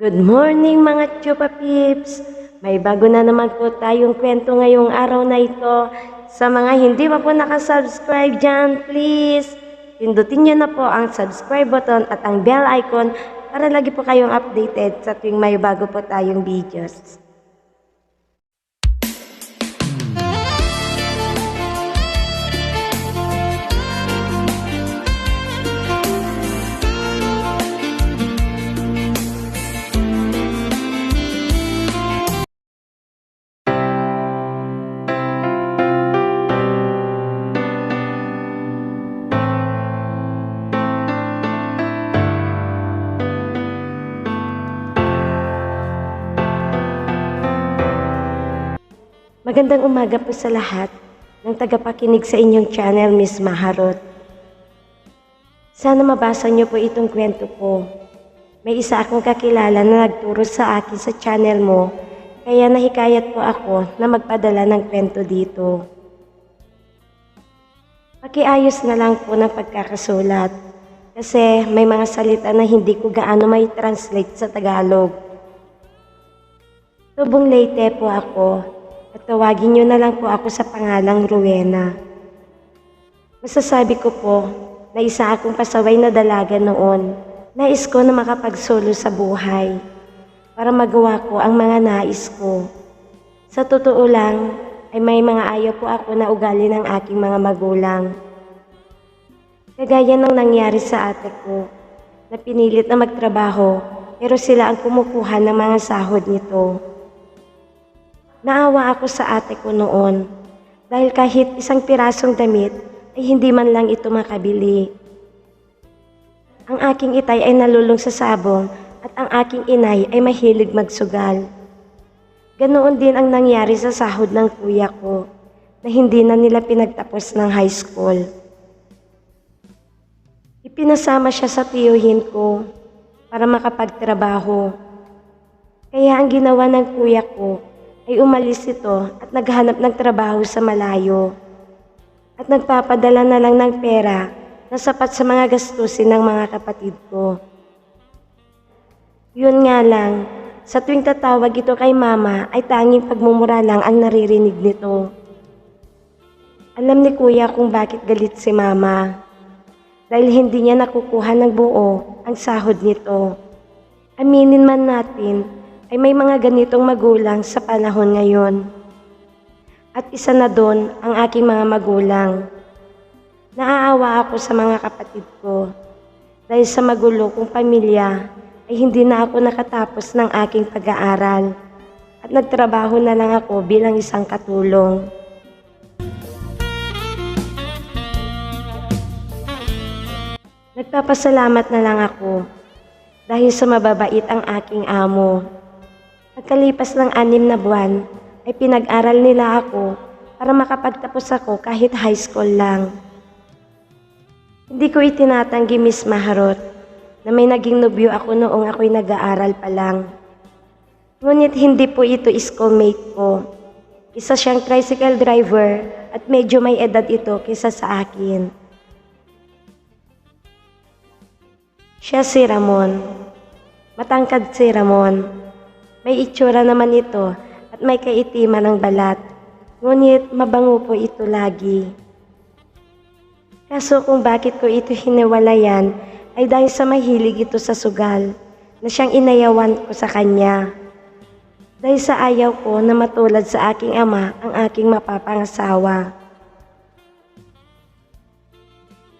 Good morning mga Chupa Pips! May bago na naman po tayong kwento ngayong araw na ito. Sa mga hindi pa po nakasubscribe dyan, please pindutin nyo na po ang subscribe button at ang bell icon para lagi po kayong updated sa tuwing may bago po tayong videos. Magandang umaga po sa lahat ng tagapakinig sa inyong channel, Miss Maharot. Sana mabasa niyo po itong kwento ko. May isa akong kakilala na nagturo sa akin sa channel mo, kaya nahikayat po ako na magpadala ng kwento dito. Pakiayos na lang po ng pagkakasulat kasi may mga salita na hindi ko gaano may translate sa Tagalog. Tubong Leyte po ako. At tawagin niyo na lang po ako sa pangalang Rowena. Masasabi ko po na isa akong pasaway na dalaga noon. Nais ko na makapagsolo sa buhay para magawa ko ang mga nais ko. Sa totoo lang ay may mga ayaw po ako na ugali ng aking mga magulang. Kagaya ng nangyari sa ate ko na pinilit na magtrabaho pero sila ang kumukuha ng mga sahod nito. Naawa ako sa ate ko noon dahil kahit isang pirasong damit ay hindi man lang ito makabili. Ang aking itay ay nalulung sa sabong at ang aking inay ay mahilig magsugal. Ganoon din ang nangyari sa sahod ng kuya ko na hindi na nila pinagtapos ng high school. Ipinasama siya sa tiyuhin ko para makapagtrabaho. Kaya ang ginawa ng kuya ko ay umalis ito at naghanap ng trabaho sa malayo at nagpapadala na lang ng pera na sapat sa mga gastusin ng mga kapatid ko. Yun nga lang, sa tuwing tatawag ito kay mama ay tanging pagmumura lang ang naririnig nito. Alam ni kuya kung bakit galit si mama dahil hindi niya nakukuha ng buo ang sahod nito. Aminin man natin ay may mga ganitong magulang sa panahon ngayon. At isa na doon ang aking mga magulang. Naaawa ako sa mga kapatid ko dahil sa magulo kong pamilya ay hindi na ako nakatapos ng aking pag-aaral at nagtrabaho na lang ako bilang isang katulong. Nagpapasalamat na lang ako dahil sa mababait ang aking amo. Pagkalipas ng 6 na buwan, ay pinag-aral nila ako para makapagtapos ako kahit high school lang. Hindi ko itinatanggi, Miss Maharot, na may naging nobyo ako noong ako'y nag-aaral pa lang. Ngunit hindi po ito schoolmate ko. Isa siyang tricycle driver at medyo may edad ito kaysa sa akin. Siya si Ramon. Matangkad si Ramon. May itsura naman ito at may kaitiman ng balat. Ngunit mabango po ito lagi. Kaso kung bakit ko ito hiniwalayan ay dahil sa mahilig ito sa sugal na siyang inayawan ko sa kanya. Dahil sa ayaw ko na matulad sa aking ama ang aking mapapangasawa.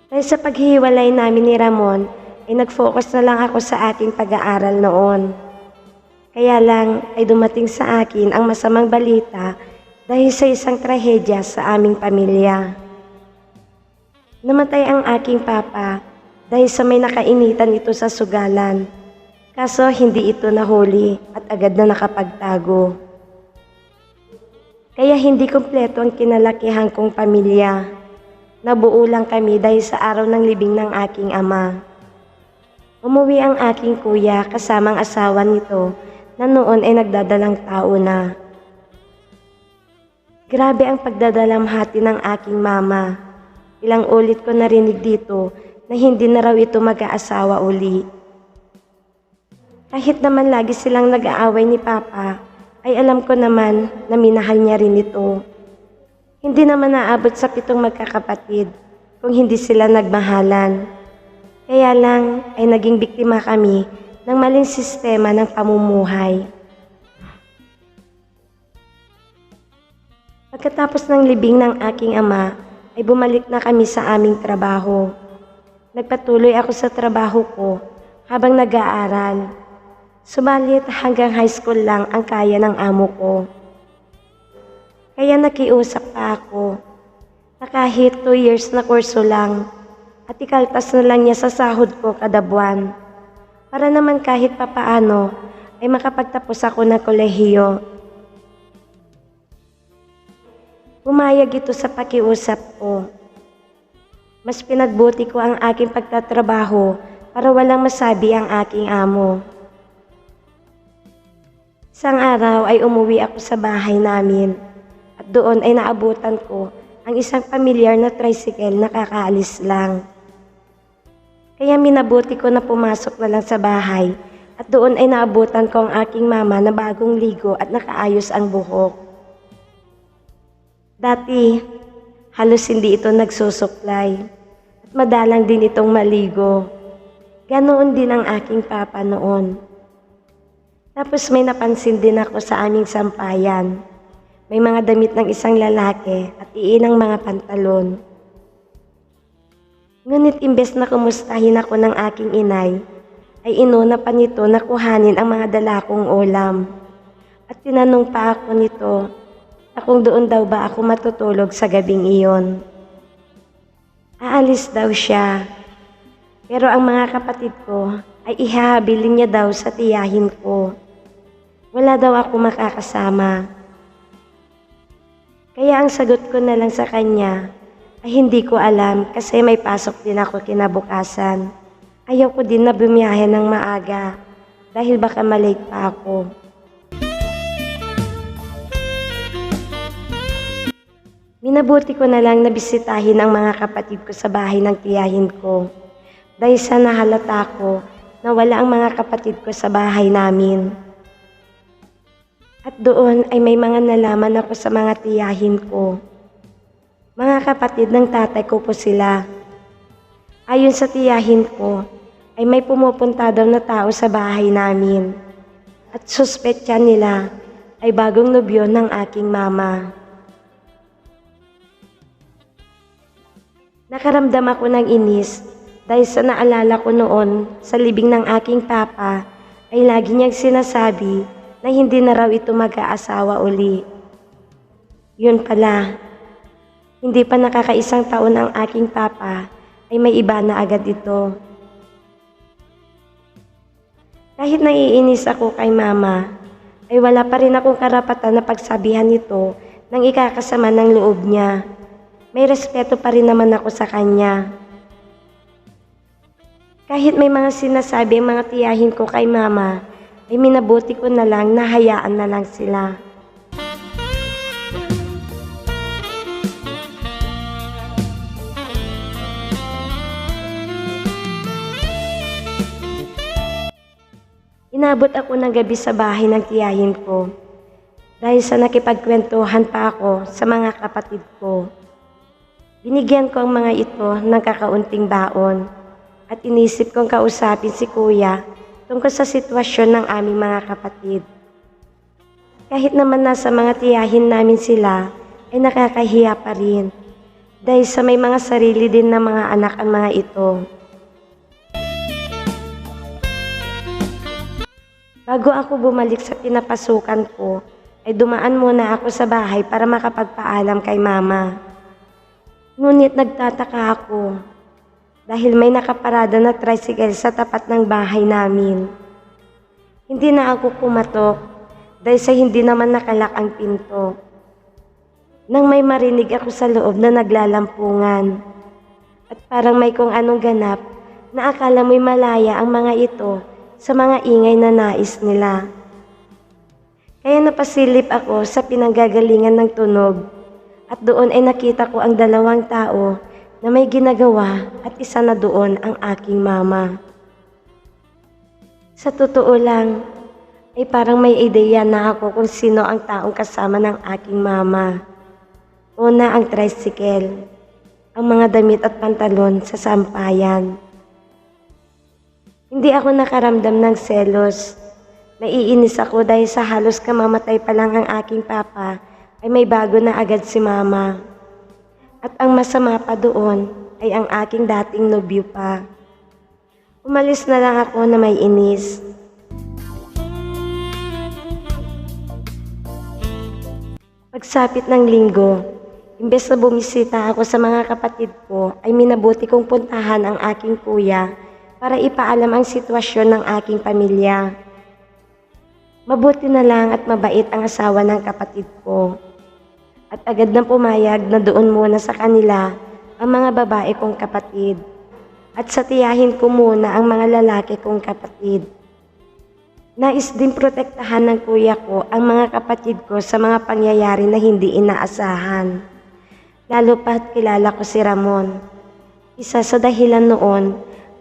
Dahil sa paghiwalay namin ni Ramon ay nag-focus na lang ako sa aking pag-aaral noon. Kaya lang ay dumating sa akin ang masamang balita dahil sa isang trahedya sa aming pamilya. Namatay ang aking papa dahil sa may nakainitan ito sa sugalan. Kaso hindi ito nahuli at agad na nakapagtago. Kaya hindi kumpleto ang kinalakihan kong pamilya. Nabuo lang kami dahil sa araw ng libing ng aking ama. Umuwi ang aking kuya kasamang asawa nito na noon ay nagdadalang tao na. Grabe ang pagdadalamhati ng aking mama. Ilang ulit ko narinig dito na hindi na raw ito mag-aasawa uli. Kahit naman lagi silang nag-aaway ni Papa, ay alam ko naman na minahal niya rin ito. Hindi naman naabot sa 7 magkakapatid kung hindi sila nagmahalan. Kaya lang ay naging biktima kami ng maling sistema ng pamumuhay. Pagkatapos ng libing ng aking ama, ay bumalik na kami sa aming trabaho. Nagpatuloy ako sa trabaho ko habang nag-aaral. Subalit hanggang high school lang ang kaya ng amo ko. Kaya nakiusap pa ako na kahit 2 years na kurso lang at ikaltas na lang niya sa sahod ko kada buwan para naman kahit papaano ay makapagtapos ako ng kolehiyo. Pumayag ito sa pakiusap ko. Mas pinagbuti ko ang aking pagtatrabaho para walang masabi ang aking amo. Isang araw ay umuwi ako sa bahay namin at doon ay naabutan ko ang isang pamilyar na tricycle na kakaalis lang. Kaya minabuti ko na pumasok na lang sa bahay at doon ay naabutan ko ang aking mama na bagong ligo at nakaayos ang buhok. Dati, halos hindi ito nagsusuklay at madalang din itong maligo. Ganoon din ang aking papa noon. Tapos may napansin din ako sa aming sampayan. May mga damit ng isang lalaki at iinang mga pantalon. Ngunit imbes na kumustahin ako ng aking inay, ay inuna pa nito na kuhanin ang mga dala kong ulam. At tinanong pa ako nito na kung doon daw ba ako matutulog sa gabing iyon. Aalis daw siya, pero ang mga kapatid ko ay ihahabilin niya daw sa tiyahin ko. Wala daw ako makakasama. Kaya ang sagot ko na lang sa kanya ay hindi ko alam kasi may pasok din ako kinabukasan. Ayaw ko din na bumiyahe ng maaga dahil baka malate pa ako. Minabuti ko na lang na bisitahin ang mga kapatid ko sa bahay ng tiyahin ko dahil sa nahalata ko na wala ang mga kapatid ko sa bahay namin. At doon ay may mga nalaman ako sa mga tiyahin ko. Mga kapatid ng tatay ko po sila. Ayon sa tiyahin ko, ay may pumupunta daw na tao sa bahay namin. At suspetya nila ay bagong nobyo ng aking mama. Nakaramdam ako ng inis dahil sa naalala ko noon sa libing ng aking papa ay lagi niyang sinasabi na hindi na raw ito mag-aasawa uli. Yun pala, hindi pa nakakaisang taon ang aking papa ay may iba na agad ito. Kahit naiinis ako kay mama, ay wala pa rin akong karapatan na pagsabihan ito ng ikakasama ng loob niya. May respeto pa rin naman ako sa kanya. Kahit may mga sinasabi ang mga tiyahin ko kay mama, ay minabuti ko na lang na hayaan na lang sila. Inabot ako ng gabi sa bahay ng tiyahin ko dahil sa nakipagkwentuhan pa ako sa mga kapatid ko. Binigyan ko ang mga ito ng kakaunting baon at inisip kong kausapin si kuya tungkol sa sitwasyon ng aming mga kapatid. Kahit naman nasa mga tiyahin namin sila, ay nakakahiya pa rin dahil sa may mga sarili din na mga anak ang mga ito. Bago ako bumalik sa pinapasukan ko, ay dumaan muna ako sa bahay para makapagpaalam kay mama. Ngunit nagtataka ako dahil may nakaparada na tricycle sa tapat ng bahay namin. Hindi na ako kumatok dahil sa hindi naman nakalak ang pinto. Nang may marinig ako sa loob na naglalampungan at parang may kung anong ganap na akala mo'y malaya ang mga ito sa mga ingay na nais nila. Kaya napasilip ako sa pinanggagalingan ng tunog at doon ay nakita ko ang 2 tao na may ginagawa at isa na doon ang aking mama. Sa totoo lang, ay parang may ideya na ako kung sino ang taong kasama ng aking mama. Una ang tricycle, ang mga damit at pantalon sa sampayan. Hindi ako nakaramdam ng selos. Naiinis ako dahil sa halos kamamatay pa lang ang aking papa ay may bago na agad si mama. At ang masama pa doon ay ang aking dating nobyo pa. Umalis na lang ako na may inis. Pagsapit ng linggo, imbes na bumisita ako sa mga kapatid ko, ay minabuti kong puntahan ang aking kuya para ipaalam ang sitwasyon ng aking pamilya. Mabuti na lang at mabait ang asawa ng kapatid ko. At agad nang pumayag na doon muna sa kanila ang mga babae kong kapatid. At satiyahin ko muna ang mga lalaki kong kapatid. Nais din protektahan ng kuya ko ang mga kapatid ko sa mga pangyayari na hindi inaasahan. Lalo pa't kilala ko si Ramon. Isa sa dahilan noon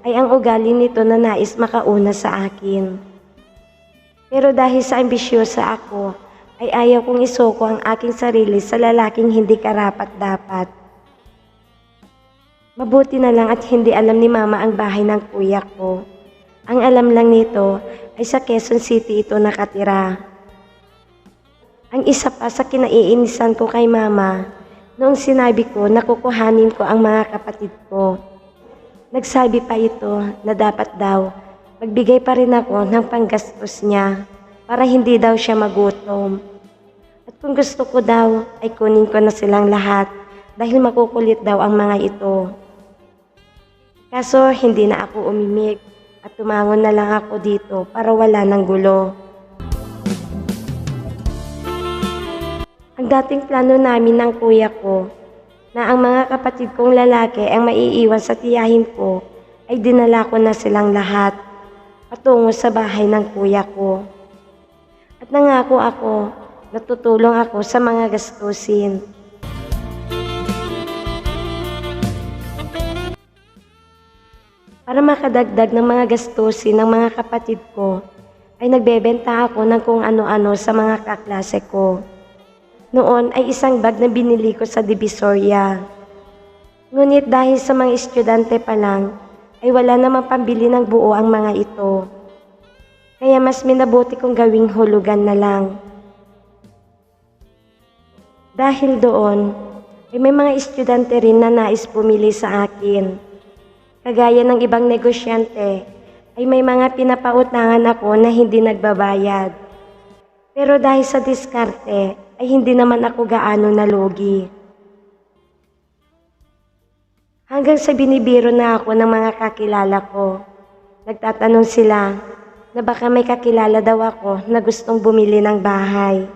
ay ang ugali nito na nais makauna sa akin. Pero dahil sa ambisyosa ako, ay ayaw kong isoko ang aking sarili sa lalaking hindi karapat-dapat. Mabuti na lang at hindi alam ni mama ang bahay ng kuya ko. Ang alam lang nito ay sa Quezon City ito nakatira. Ang isa pa sa kinaiinisan ko kay mama, noong sinabi ko na kukuhanin ko ang mga kapatid ko. Nagsabi pa ito na dapat daw magbigay pa rin ako ng panggastos niya para hindi daw siya magutom. At kung gusto ko daw ay kunin ko na silang lahat dahil makukulit daw ang mga ito. Kaso hindi na ako umimik at tumangon na lang ako dito para wala ng gulo. Ang dating plano namin ng kuya ko na ang mga kapatid kong lalaki ang maiiwan sa tiyahin ko ay dinala ko na silang lahat patungo sa bahay ng kuya ko. At nangako ako na tutulong ako sa mga gastusin. Para makadagdag ng mga gastusin ng mga kapatid ko, ay nagbebenta ako ng kung ano-ano sa mga kaklase ko. Noon ay isang bag na binili ko sa Divisoria. Ngunit dahil sa mga estudyante pa lang, ay wala namang pambili ng buo ang mga ito. Kaya mas minabuti kong gawing hulugan na lang. Dahil doon, ay may mga estudyante rin na nais pumili sa akin. Kagaya ng ibang negosyante, ay may mga pinapautangan ako na hindi nagbabayad. Pero dahil sa diskarte, ay hindi naman ako gaano nalugi. Hanggang sa binibiro na ako ng mga kakilala ko. Nagtatanong sila na baka may kakilala daw ako na gustong bumili ng bahay.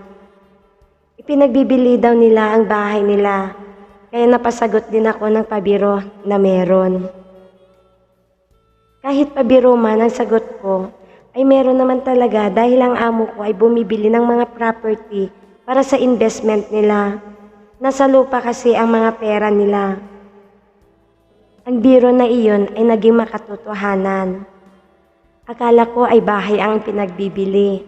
Ipinagbibili daw nila ang bahay nila, kaya napasagot din ako ng pabiro na meron. Kahit pabiro man ang sagot ko, ay meron naman talaga dahil ang amo ko ay bumibili ng mga property para sa investment nila. Nasa lupa kasi ang mga pera nila. Ang biro na iyon ay naging makatotohanan. Akala ko ay bahay ang pinagbibili.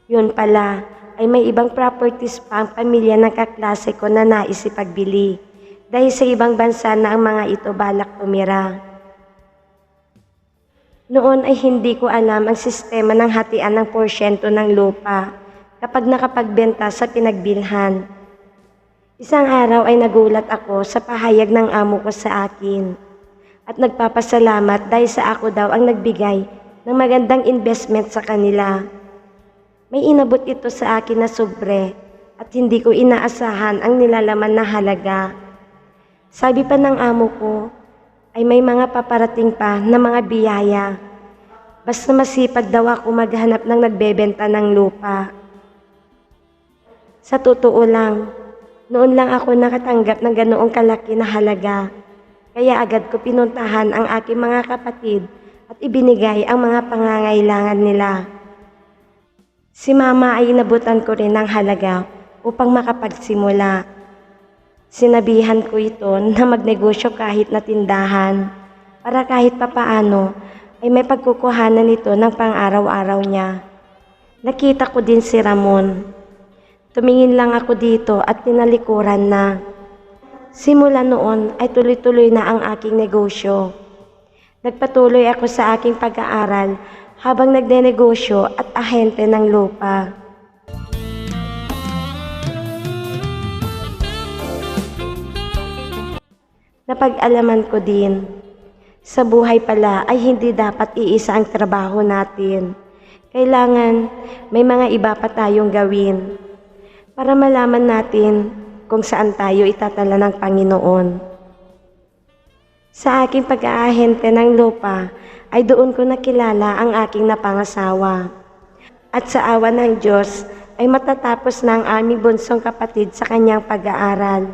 Yun pala ay may ibang properties pa ang pamilya ng kaklase ko na nais ipagbili dahil sa ibang bansa na ang mga ito balak tumira. Noon ay hindi ko alam ang sistema ng hatian ng porsyento ng lupa kapag nakapagbenta sa pinagbilhan. Isang araw ay nagulat ako sa pahayag ng amo ko sa akin at nagpapasalamat dahil sa ako daw ang nagbigay ng magandang investment sa kanila. May inabot ito sa akin na sobre at hindi ko inaasahan ang nilalaman na halaga. Sabi pa ng amo ko, ay may mga paparating pa na mga biyaya. Basta masipag daw ako maghanap ng nagbebenta ng lupa. Sa totoo lang, noon lang ako nakatanggap ng ganoong kalaki na halaga. Kaya agad ko pinuntahan ang aking mga kapatid at ibinigay ang mga pangangailangan nila. Si mama ay inabutan ko rin ng halaga upang makapagsimula. Sinabihan ko ito na magnegosyo kahit na tindahan para kahit papaano ay may pagkukuhanan nito ng pang-araw-araw niya. Nakita ko din si Ramon. Tumingin lang ako dito at tinalikuran na. Simula noon ay tuloy-tuloy na ang aking negosyo. Nagpatuloy ako sa aking pag-aaral habang nagdenegosyo at ahente ng lupa. Napag-alaman ko din, sa buhay pala ay hindi dapat iisa ang trabaho natin. Kailangan may mga iba pa tayong gawin para malaman natin kung saan tayo itatala ng Panginoon. Sa aking pag-aahente ng lupa ay doon ko nakilala ang aking napangasawa. At sa awa ng Diyos ay matatapos na ang aming bunsong kapatid sa kanyang pag-aaral.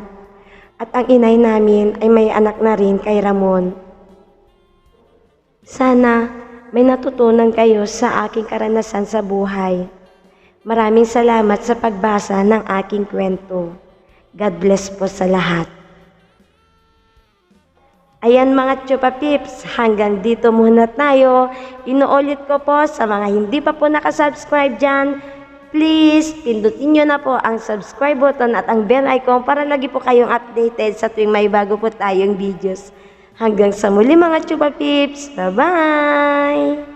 At ang inay namin ay may anak na rin kay Ramon. Sana may natutunan kayo sa aking karanasan sa buhay. Maraming salamat sa pagbasa ng aking kwento. God bless po sa lahat. Ayan mga Chupa Pips, hanggang dito muna tayo. Inuulit ko po sa mga hindi pa po nakasubscribe dyan, please pindutin nyo na po ang subscribe button at ang bell icon para lagi po kayong updated sa tuwing may bago po tayong videos. Hanggang sa muli mga Chupa Pips, bye-bye!